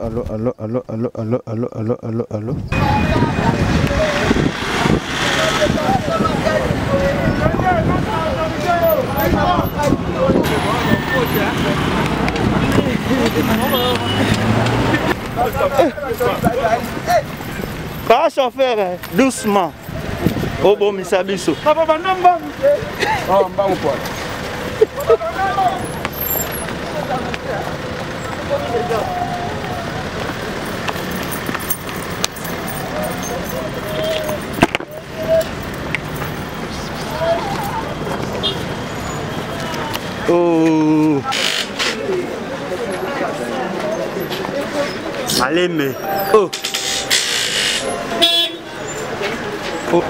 Allô, allô, allô, allô, allô, allô, allô, allô, allô. Pas chauffeur, doucement. Oh bon, Misabiso. Oh. Allez, mais. Oh. Oh.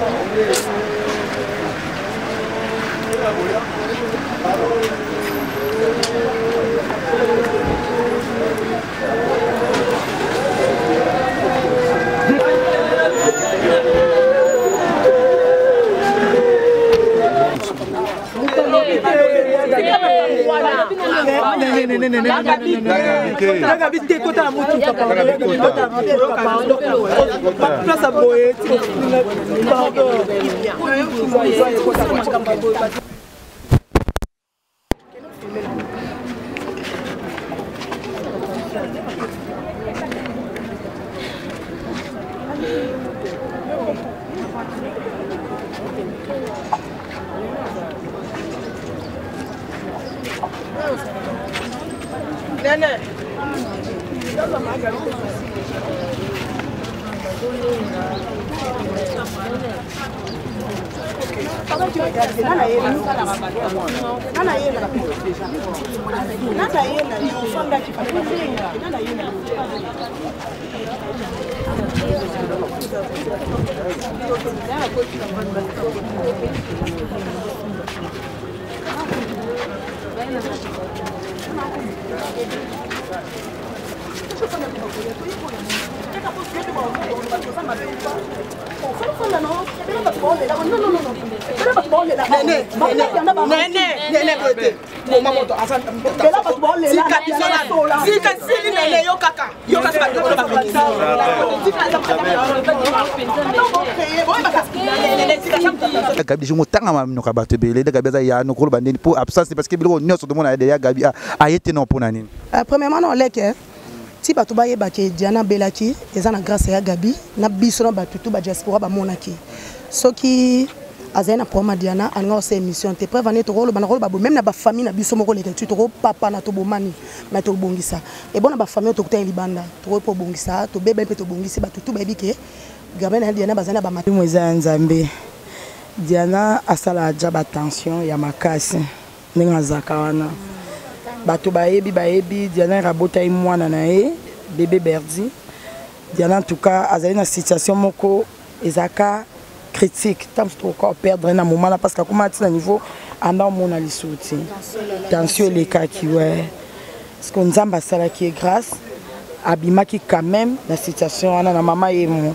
Premièrement, non, si bato ba yeba ke Diana Belaki eza na grâce ya Gabi na biso na batutu ba diaspora ba monaki soki azana problème Diana anga se émission te preuve ané to rolo ba rolo ba même na ba famille na biso moko leka tu to papa na to bomani mais to bongisa et bon na ba famille to kuta libanda to po bongisa to bebe pe to bongisa batutu ba bike gabe na Diana bazana ba mati mweza nzambe Diana asala jaba attention ya makasi ninga zakawana bato baebi Diana rabota et mwana na ye bébé Berdi Diana en tout cas azali na situation moko ezaka critique tant to ko perdre na moment là parce que comment à niveau anda mona lisouti tension les cas qui ouais parce que nzamba sala qui est grâce abimaki quand même la situation ana na mama et mon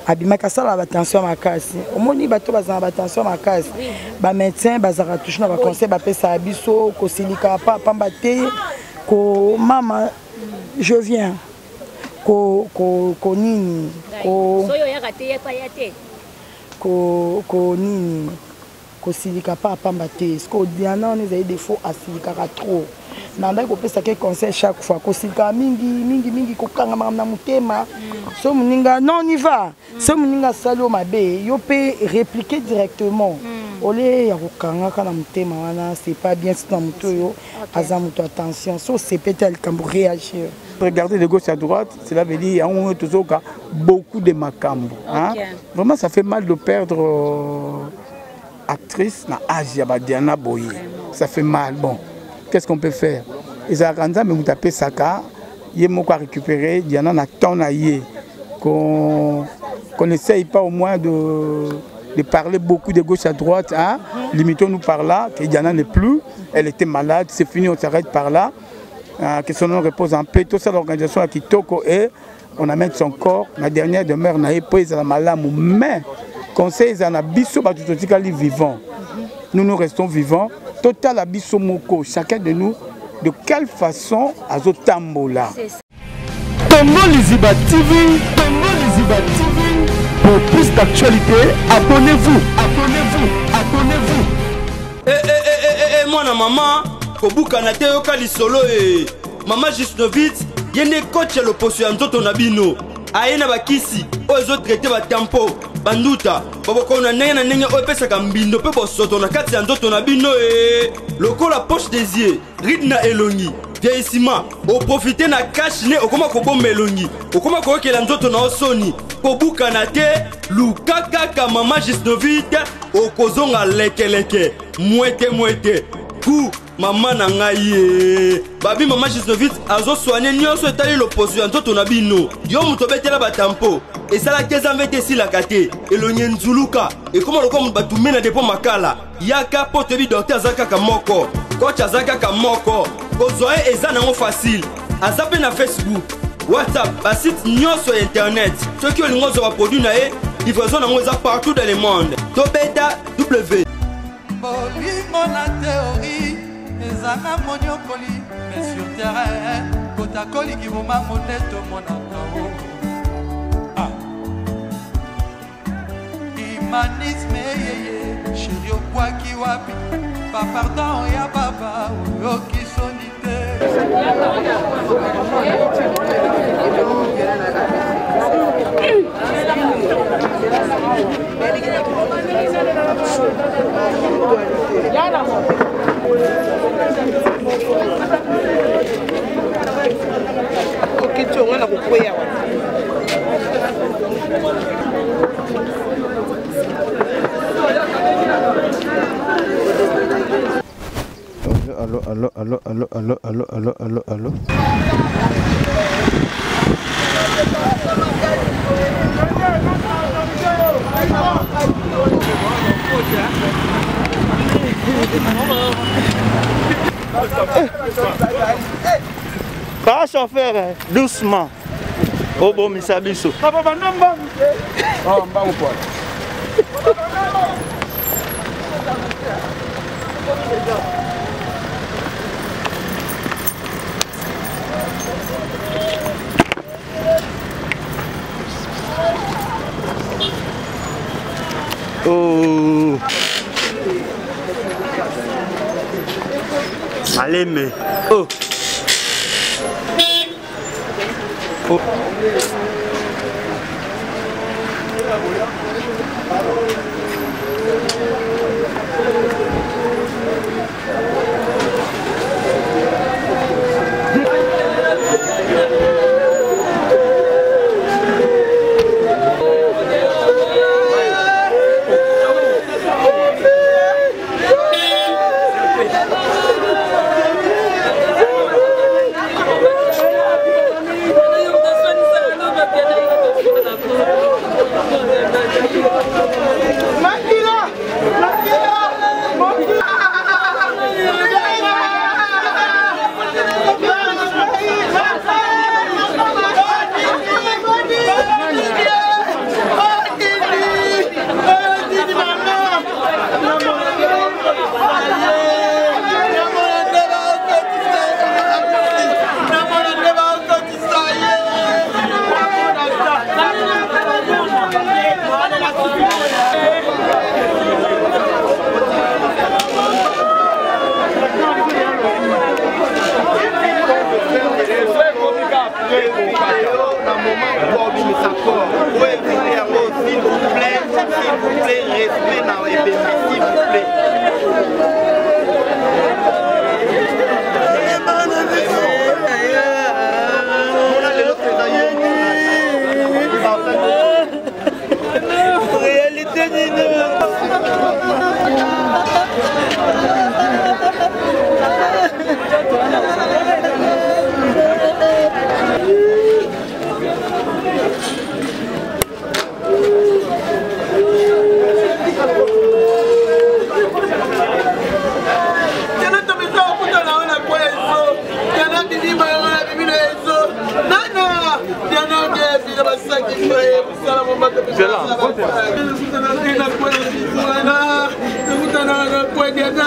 abimaka sala ba tension makasi omoni bato bazana ba tension makasi ba médecin bazara touche na ba conseil ba pesa biso ko silika pa pamba te ko mama je viens ko nini ko soyo ya kate pa ya te ko nini ko silika pa pamba te ce que Diana on a des fois asilika trop nanda ko pesa ke conseil chaque fois ko silika mingi ko kanga na mutema so muninga non on y va so muninga salo mabe yo peut répliquer directement olé ya ko kanga kana mutema wana c'est pas bien c'est dans mutoyo azamuto attention so c'est peut-être quand réagir. Regardez de gauche à droite, cela veut dire on a toujours beaucoup de macambo. Hein? Vraiment, ça fait mal de perdre actrice na Asia Diana Boye. Ça fait mal. Bon, qu'est-ce qu'on peut faire? Et ça mais vous tapez Saka, il y a beaucoup à récupérer. Diana n'a tant à y qu'on n'essaye pas au moins de parler beaucoup de gauche à droite. Hein? Limitons-nous par là, que Diana n'est plus. Elle était malade, c'est fini, on s'arrête par là. Que son nom repose en paix, toute cette organisation à Kitoko et on amène son corps. La dernière demeure n'a pas été malade, mais conseil en a biso batutotika li vivant. nous restons vivants. Total abisso moko, chacun de nous, de quelle façon azotambola. Tongo Liziba TV, Tongo Liziba TV. Pour plus d'actualité, abonnez-vous, abonnez-vous, abonnez-vous. Moi na maman, kobuka na te yoka lisolo e. Mama Jusnovitz, yene coach ya loposo ya nzoto na bino. Aye na bakisi, ozo traité ba tempo, banduta, baboko na ndenge opesaka mbindo pe bosoto na kati ya nzoto na bino e. Loko la poche des yeux, ride na elongi. Vieillissement, au profiter na cash ne okoma kobomba elongi. Okoma koyokela nzoto na osoni. Kobuka na te, lukaka ka Mama Jusnovitz, okozonga leke. Mwete. Ku mama na ngai babi Mama Jusnovitz azo soigner nyonso etali loposo ya nzoto na bino. Yo muto betela batampo esala keza mvete silaka te elonye nzuluka ekoma lokomo batume na depo makala yaka po tebi docteur azaka ka moko coach azaka ka moko kozwa eza nango facile azape na Facebook WhatsApp basite nyonso internet soki olingo ozwa produit na ye livraison nango eza partout dans le monde. Tobeta W bolingo na théorie ezanga moniokoli mais sur terrain kotakoli kiboma moneto monaka humanisme yeye chéri okwaki wapi pa pardon ya baba oyoki soni te. Allô. Pas chauffeur, doucement. Oh bon, Misabiso. Oh. Allez, mais. Oh. Oh. pour Diana.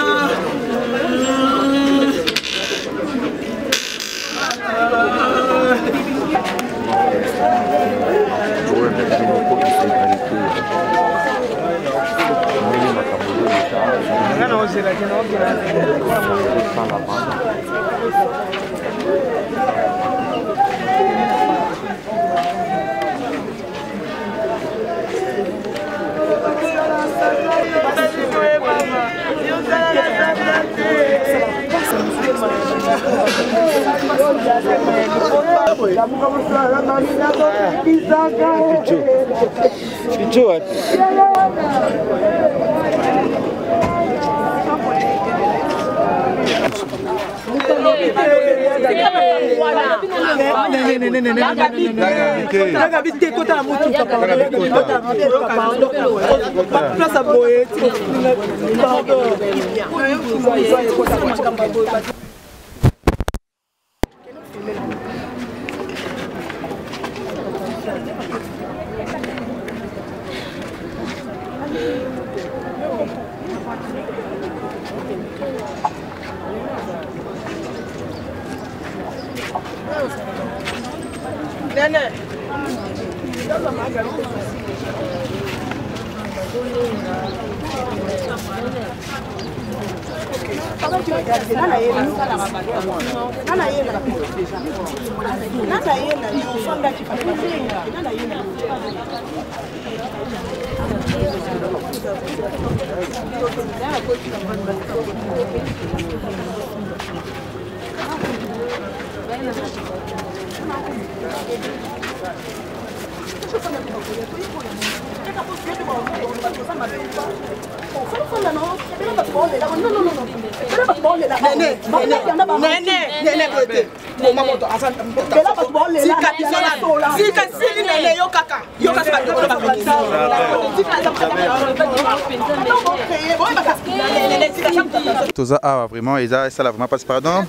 Toza vraiment et ça là vraiment passe pardon.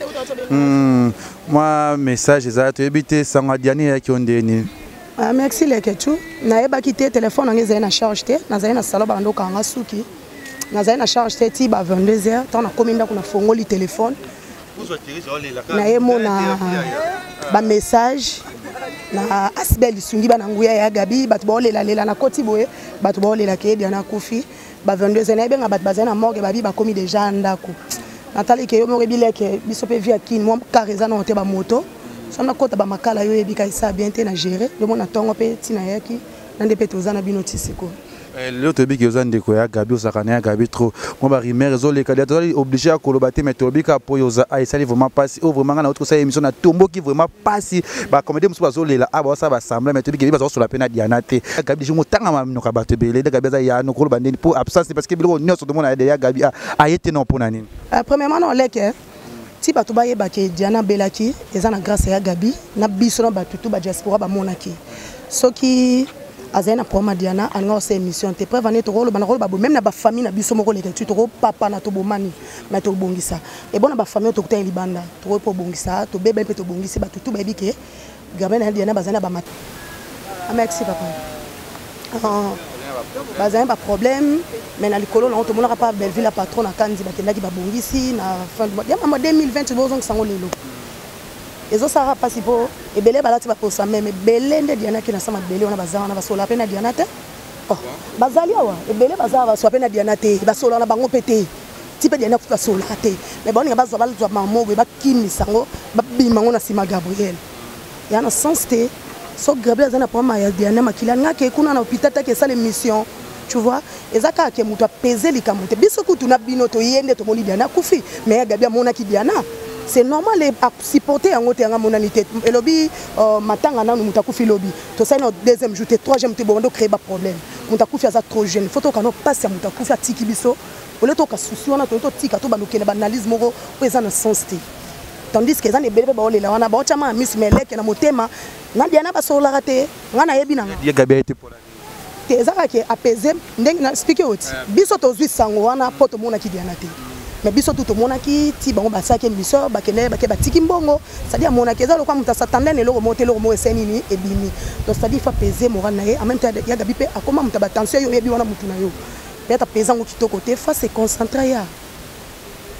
Moi message ça tu habité sans Diane qui on deni. Merci les ketu. Na yeba kité téléphone ngeze na charge té na zaina salo bando kanga suki. Na zaina charge té ti ba 22h tant na kominda kuna fongoli téléphone. Na yemo na ba message na asbel sungi bana nguya ya gabi batu bolela lela na koti boye batu bolela ke Diana kufi ba 22h na benga batu bazana morgue babi ba komi déjà ndako. Natali ke yo mo rebile ke biso pe via kin mo kareza na hote ba moto. Sona kota ba makala yo ebika isa bien te na gérer le monde atongo pe tina yaki na ndepe tozana bino tisiko. Le tobi ki ozan de ko ya gabi osakana ya gabi trop mo ba rimer zo le kadi tozali obligé à kolobate mais tobi ka po yoza a isali vraiment passi au vraiment na autre ça émission na tombo qui vraiment passi ba comédie musu bazo lela aba ça va sembler mais tobi ki bazo sur la peine Diana te gabi je mo tanga ma no ka bato bele de gabi za ya no koloba ndeni pour absence parce que bilo nyonso de mona ya gabi a yete non pour nani. Premièrement non leke ti bato ba yeba ke Diana belaki eza na grâce ya gabi na biso na batutu ba diaspora ba monaki soki azana pour Diana anga cette émission te preuve ané to rolo ba rolo ba même na ba famille na biso moko leke tu to papa na to bomani mais to bongisa et bon na ba famille to kuta libanda to po bongisa to bebe pe to bongisi batutu ba bike gabe na Diana bazana ba mat. Merci papa. Bazana ba problème mais na likolo na to monaka pa Belleville la patron na kandi ba kendaki ba bongisi na fin du mois ya 2020 bozong sango lelo ezo sara pasi po ebele balati ba posa même belé nde Diana ki na sama belé ona bazana na basola pe na Diana te oh bazali awa ebele bazala basola pe na Diana te basola na bango pété ti pe Diana fuka sola te mais bon nga bazwa balzwa mamo ba kimi sango ba bimango na sima Gabriel ya na sens te so Gabriel azana pour ma ya Diana makila nga ke kuna na hôpital ta ke ça l'émission tu vois ezaka ke muto apaiser likamonte biso kutu na bino to yende to moni Diana kufi mais Gabriel mona ki Diana c'est normal les supporter en côté en monalité et lobby matanga na muta kufi lobby to ça no deuxième jour troisième te bondo créer ba problème muta kufi aza trop jeune faut to kana passe ya muta kufi atiki biso ole to ka souci wana to tika to banokela ba analyse moko pesa na sens te tandis que ça ne belle ba olela wana ba chama miss meleke na motema na Diana ba sola raté ngana yebi na ya Gabriel te pour te ezaka ke apaiser ndenge na expliquer oti biso to zwi sango wana poto mona ki Diana te mais biso tout mona ki ti bango basaki mission bakene bake batiki mbongo c'est-à-dire mona ke za lokwa muta s'attendait ne loko monter loko mo eseni ni ebimi donc c'est-à-dire faut apaiser moral na ye en même temps ya gabi pe akoma muta ba tension yo yebi wana mutu na yo peut-être apaiser ngo kitoko te faut se concentrer ya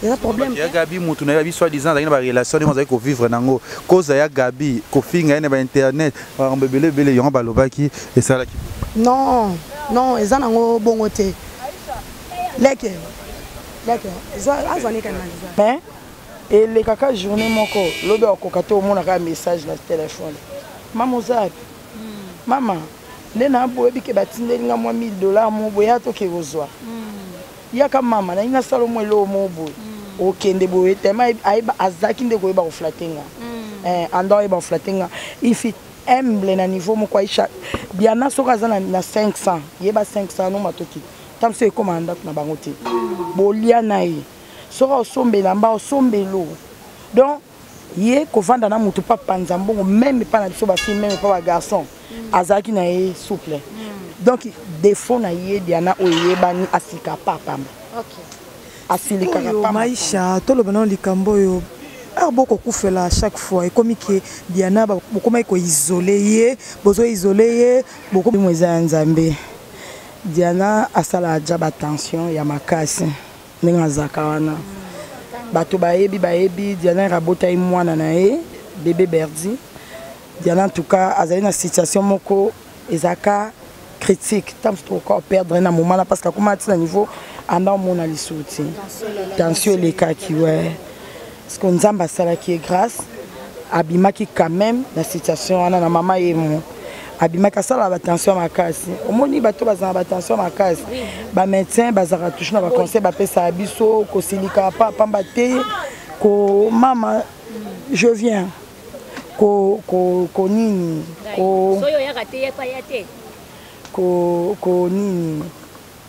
Il y a un problème. Il y a Gabi, mutu na Gabi soi-disant dans une relation, ils vont vivre nango. Cause ya Gabi, ko finga na internet, on bebele bele yon balobaki et ça là. Non, non, ils ont nango bongote. Leke. Mais et les caca journée mon corps, l'obé au cocato mon a un message dans le téléphone. Maman Zab, maman, les nabos et que batine n'a moins $1000 mon boya to ke rozwa. Ya ka maman, na ina salo mo lo mo boy. O kende boy tema ai azaki ndeko ba flatinga. Ando ba flatinga. If it humble na niveau mo kwa isha. Biana soka zana na 500, yeba 500 no matoki. Tam se commanda na bangote. Bolia nai. Soka osombela mba osombelo. Donc yé ko vanda na mutu pa panzambongo même pas na biso ba fille même pas ba garçon. Azaki na yé souple. Donc défaut na yé diana oyeba ni asika papa. OK. Asilika papa. Maisha to lo bana likambo yo. Beaucoup kufela à chaque fois et comme que Diana beaucoup mai ko isolé bozo isolé beaucoup de moza nzambe. Diana asala jaba attention ya makasi ninga zakawana. Bato baebi Diana rabota imwana na e bébé Berdi. Diana en tout cas azali na situation moko ezaka critique tant trop perdre na moment là parce que comment à niveau anda mona lisouti. Tension les cas qui ouais. Parce qu'on zamba sala qui est grâce abimaki quand même la situation ana na mama yemo abimaka sala attention makasi omoni bato bazana attention makasi ba médecin bazara touche na ba conseil ba pesa biso ko silika pa pamba te ko mama je viens ko nini ko soyo ya raté pa yate ko nini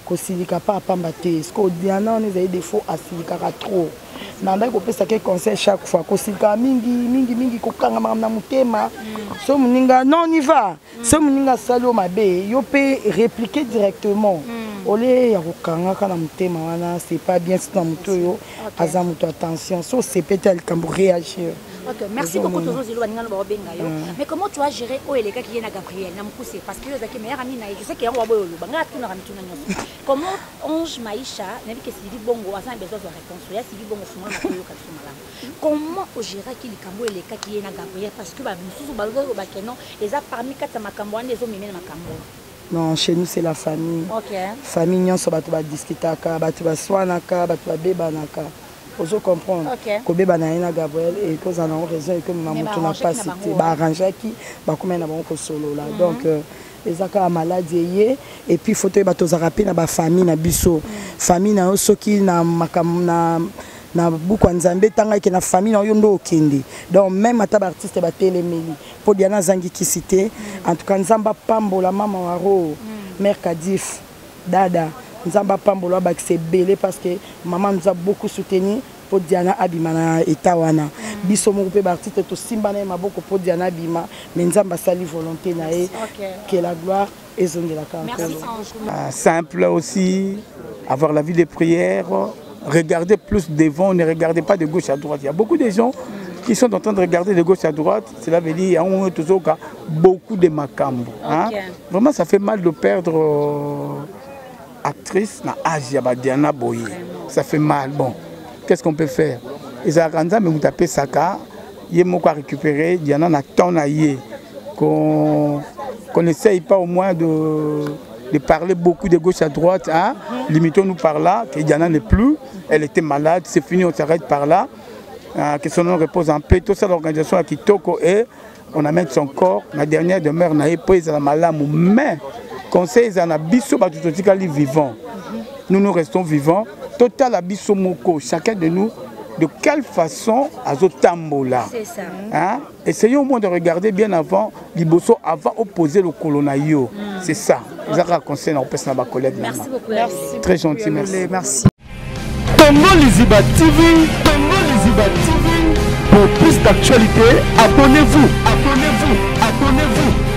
ko silika pa pamba te ce ko Diana on a des défauts à silika trop. Nanda ko pesa ke conseil chaque fois ko silika mingi ko kanga na mutema so muninga non on y va so muninga salo mabe yo peut répliquer directement olé ya ko kanga kana mutema wana c'est pas bien c'est dans muto yo aza muto attention so c'est peut-être quand vous réagir. OK, merci beaucoup toujours Zilo Baninga no benga yo. Mais comment tu as géré o eleka qui est na Gabriel na mukuse parce que yo zaki meilleur ami na je sais que yango boyo banga tuna ramituna nyoso. Comment Ange Maïcha nabi que Sylvie Bongo a besoin de réponse. Ya Sylvie Bongo fuma na koyo katsumala. Comment o gérer qui likambo eleka qui est na Gabriel parce que ba mususu balgo ba kenon les a parmi kata makambo ane zo mimena makambo. Non, chez nous c'est la famille. OK. Famille nyonso bato ba discutaka, bato ba swanaka, bato ba bebanaka. Vous comprendre que bébé na Gabriel et que ça a raison et que maman tu n'as pas cité ba arranger qui ba comme na bon solo là donc les aka maladie et puis photo ba to zarapi na ba famille na biso famille na soki na makam na buku nzambe tanga ki na famille na yo ndo okende donc même ata ba artiste ba telemeli pour Diana zangi ki cité en tout cas nzamba pambola mama waro mère Kadif dada Nzamba Pambolo ba c'est belé parce que maman nous a beaucoup soutenu pour Diana Abimana et Tawana. Biso mo pe artiste to simba na maboko pour Diana Abima mais Nzamba sali volonté na e que la gloire est zone de la Merci. Simple aussi avoir la vie de prière, regarder plus devant, ne regardez pas de gauche à droite. Il y a beaucoup de gens qui sont en train de regarder de gauche à droite, cela veut dire qu'il y a toujours beaucoup de makambo. Hein? Vraiment ça fait mal de perdre actrice na Asia Diana Boye. Ça fait mal. Bon, qu'est-ce qu'on peut faire? Ils ont mais vous tapez Saka, il y a récupérer Diana na ton aïe. Qu'on n'essaye pas au moins de parler beaucoup de gauche à droite. Hein? Limitons-nous par là, que Diana n'est plus. Elle était malade, c'est fini, on s'arrête par là. Que son nom repose en paix. Tout ça, l'organisation à Kitoko et on amène son corps. La dernière demeure n'a pas été malade, mais conseil à biso batutotikali vivant. Nous nous restons vivants. Total abiso moko, chacun de nous, de quelle façon azotambola. C'est ça. Hein? Essayons au moins de regarder bien avant Liboso avant opposer le colonaio. C'est ça. Zaka conseil na opesa na ba collègue. Merci beaucoup. Merci. Très gentil, merci. Merci. Tongo Liziba TV, Tongo Liziba TV. Pour plus d'actualités, abonnez-vous, abonnez-vous, abonnez-vous.